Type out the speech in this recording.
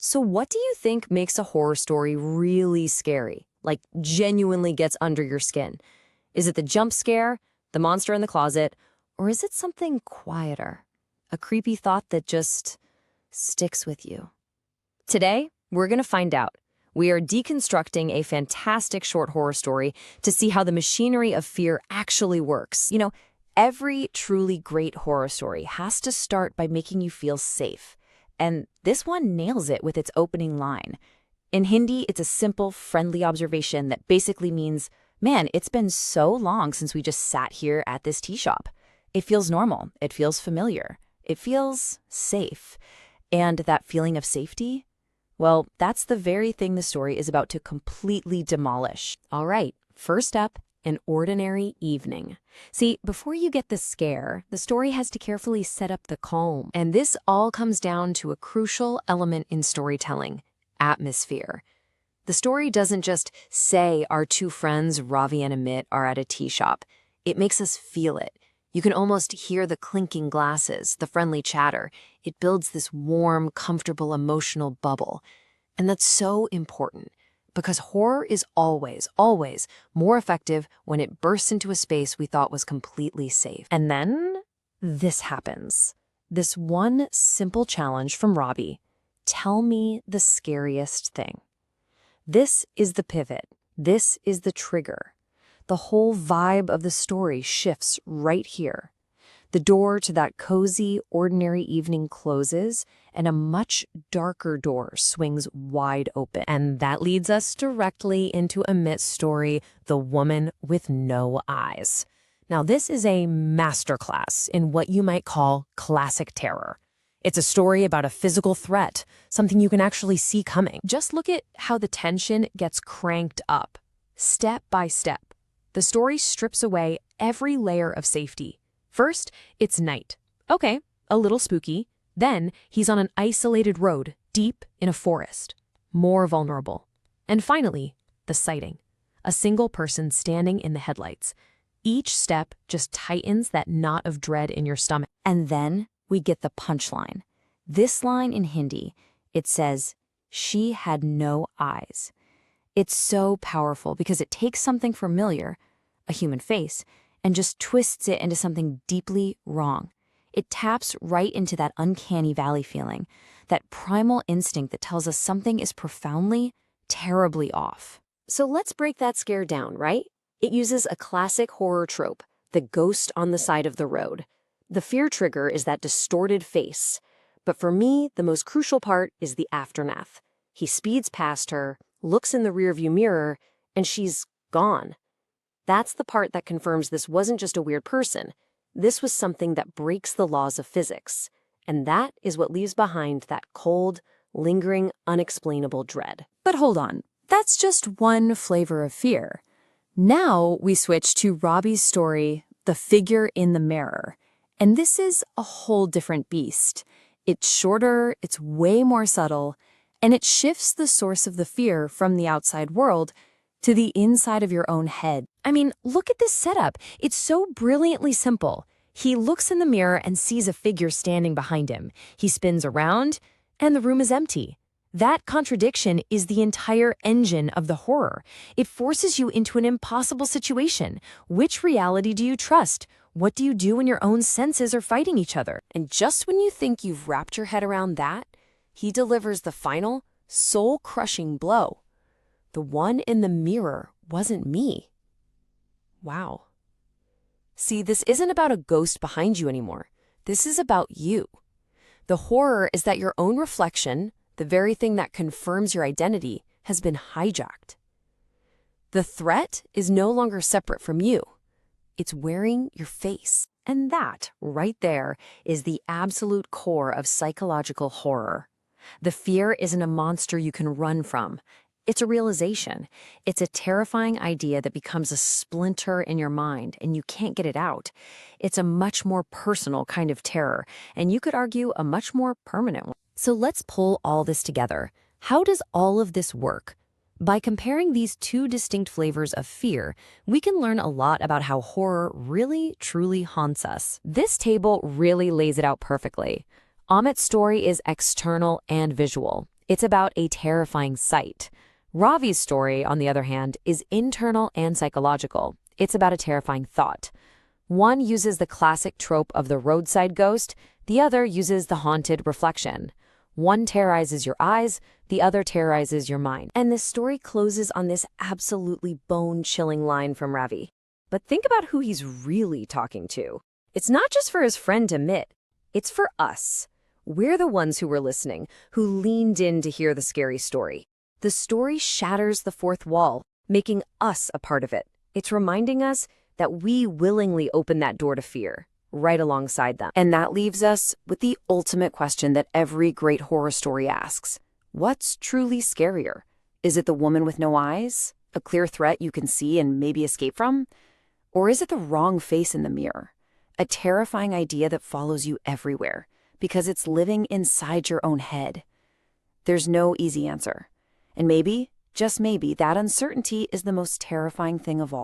So what do you think makes a horror story really scary? Like genuinely gets under your skin? Is it the jump scare, the monster in the closet, or is it something quieter? A creepy thought that just sticks with you? Today, we're going to find out. We are deconstructing a fantastic short horror story to see how the machinery of fear actually works. Every truly great horror story has to start by making you feel safe. And this one nails it with its opening line. In Hindi, it's a simple, friendly observation that basically means, man, it's been so long since we just sat here at this tea shop. It feels normal. It feels familiar. It feels safe. And that feeling of safety? Well, that's the very thing the story is about to completely demolish. All right, first up, an ordinary evening. See, before you get the scare, the story has to carefully set up the calm. And this all comes down to a crucial element in storytelling: atmosphere. The story doesn't just say our two friends, Ravi and Amit, are at a tea shop. It makes us feel it. You can almost hear the clinking glasses, the friendly chatter. It builds this warm, comfortable, emotional bubble. And that's so important, because horror is always, always more effective when it bursts into a space we thought was completely safe. And then this happens. This one simple challenge from Robbie: tell me the scariest thing. This is the pivot. This is the trigger. The whole vibe of the story shifts right here. The door to that cozy, ordinary evening closes, and a much darker door swings wide open. And that leads us directly into Amit's story, The Woman with No Eyes. Now, this is a masterclass in what you might call classic terror. It's a story about a physical threat, something you can actually see coming. Just look at how the tension gets cranked up, step by step. The story strips away every layer of safety. First, it's night. Okay, a little spooky. Then, he's on an isolated road, deep in a forest. More vulnerable. And finally, the sighting. A single person standing in the headlights. Each step just tightens that knot of dread in your stomach. And then we get the punchline. This line in Hindi, it says, "She had no eyes." It's so powerful because it takes something familiar, a human face, and just twists it into something deeply wrong. It taps right into that uncanny valley feeling, that primal instinct that tells us something is profoundly, terribly off. So let's break that scare down, right? It uses a classic horror trope, the ghost on the side of the road. The fear trigger is that distorted face. But for me, the most crucial part is the aftermath. He speeds past her, looks in the rearview mirror, and she's gone. That's the part that confirms this wasn't just a weird person. This was something that breaks the laws of physics. And that is what leaves behind that cold, lingering, unexplainable dread. But hold on, that's just one flavor of fear. Now we switch to Robbie's story, The Figure in the Mirror. And this is a whole different beast. It's shorter, it's way more subtle, and it shifts the source of the fear from the outside world to the inside of your own head. I mean, look at this setup. It's so brilliantly simple. He looks in the mirror and sees a figure standing behind him. He spins around, and the room is empty. That contradiction is the entire engine of the horror. It forces you into an impossible situation. Which reality do you trust? What do you do when your own senses are fighting each other? And just when you think you've wrapped your head around that, he delivers the final, soul-crushing blow. The one in the mirror wasn't me. Wow. See, this isn't about a ghost behind you anymore. This is about you. The horror is that your own reflection, the very thing that confirms your identity, has been hijacked. The threat is no longer separate from you. It's wearing your face. And that, right there, is the absolute core of psychological horror. The fear isn't a monster you can run from. It's a realization. It's a terrifying idea that becomes a splinter in your mind, and you can't get it out. It's a much more personal kind of terror, and you could argue a much more permanent one. So let's pull all this together. How does all of this work? By comparing these two distinct flavors of fear, we can learn a lot about how horror really, truly haunts us. This table really lays it out perfectly. Amit's story is external and visual. It's about a terrifying sight. Ravi's story, on the other hand, is internal and psychological. It's about a terrifying thought. One uses the classic trope of the roadside ghost, the other uses the haunted reflection. One terrorizes your eyes, the other terrorizes your mind. And the story closes on this absolutely bone-chilling line from Ravi. But think about who he's really talking to. It's not just for his friend to admit, it's for us. We're the ones who were listening, who leaned in to hear the scary story. The story shatters the fourth wall, making us a part of it. It's reminding us that we willingly open that door to fear, right alongside them. And that leaves us with the ultimate question that every great horror story asks. What's truly scarier? Is it the woman with no eyes? A clear threat you can see and maybe escape from? Or is it the wrong face in the mirror? A terrifying idea that follows you everywhere because it's living inside your own head. There's no easy answer. And maybe, just maybe, that uncertainty is the most terrifying thing of all.